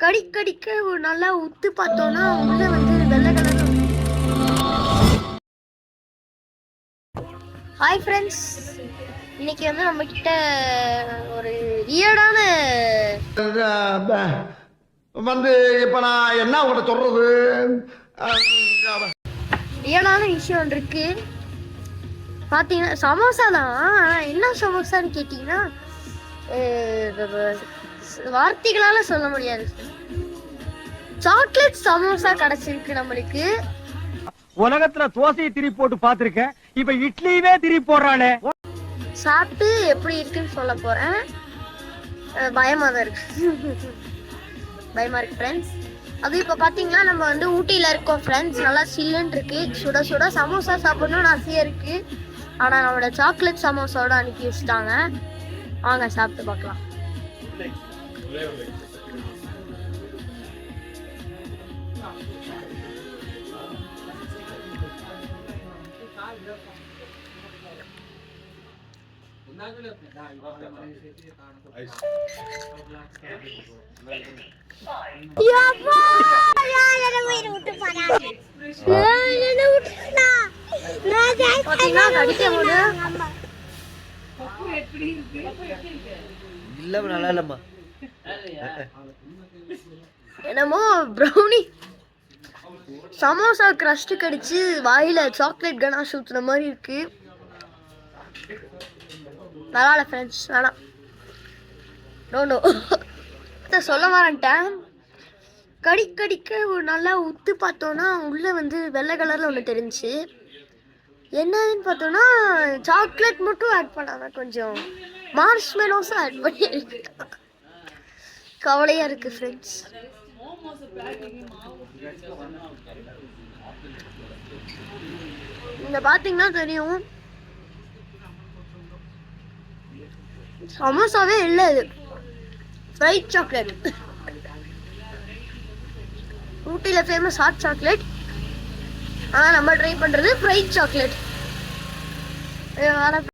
கடிக்க நல்லா உத்து பார்த்தோம்னா உள்ள வந்து வெள்ளை கலர். ஹாய் ஃப்ரெண்ட்ஸ், இன்னைக்கு வந்து நம்ம கிட்ட ஒரு வியர்டான வந்து இப்ப நான் என்ன உங்கள்கிட்ட சொல்றது, வியர்டான விஷயம் ஒன்று இருக்கு. பார்த்தீங்கன்னா சமோசா தான். என்ன சமோசான்னு கேட்டிங்கன்னா வார்த்தைகளால சொல்ல முடியாது. சாக்லேட் சமோசா கிடைச்சிருக்கு நம்மளுக்கு. உலகத்துல தோசையை திருப்பி போட்டு பாத்திருக்கேன், இப்ப இட்லியுமே திருப்பி போடுறானே. சாப்பிட்டு எப்படி இருக்குன்னு சொல்ல போறேன். பயமா தான் இருக்கு. பயமா இருக்கு ஃப்ரெண்ட்ஸ். அது இப்போ பார்த்தீங்கன்னா நம்ம வந்து ஊட்டியில் இருக்கோம் ஃப்ரெண்ட்ஸ். நல்லா சில்லுன்னு இருக்கு. சுட சுட சமோசா சாப்பிடணும்னு ஆசையாக இருக்கு. ஆனால் நம்மளோட சாக்லேட் சமோசாவோட அனுப்பி வச்சுட்டாங்க. வாங்க சாப்பிட்டு பார்க்கலாம். என்னமோ ப்ரௌனி சமோசா கிரஸ்ட் கடிச்சு வாயில சாக்லேட் கனாஷ் ஊத்துன மாதிரி இருக்கு. நல்லா இல்லை ஃப்ரெண்ட்ஸ், வேணாம். நோ சொல்ல வரேன்ட்டேன். கடிக்க நல்லா உத்து பார்த்தோன்னா உள்ள வந்து வெள்ளை கலர்ல ஒன்று தெரிஞ்சு என்னதுன்னு பார்த்தோன்னா சாக்லேட் மட்டும் ஆட் பண்ணாம கொஞ்சம் மார்ஷ்மெலோஸும் ஆட் பண்ணி கவலையா இருக்கு ஃப்ரெண்ட்ஸ். இங்க பாத்தீங்கன்னா தெரியும் சமோசாவே இல்லை, இது ஃப்ரைட் சாக்லேட். ஊட்டியில் ஃபேமஸ் ஹாட் சாக்லேட். ஆனால் நம்ம ட்ரை பண்ணுறது ஃப்ரைட் சாக்லேட்.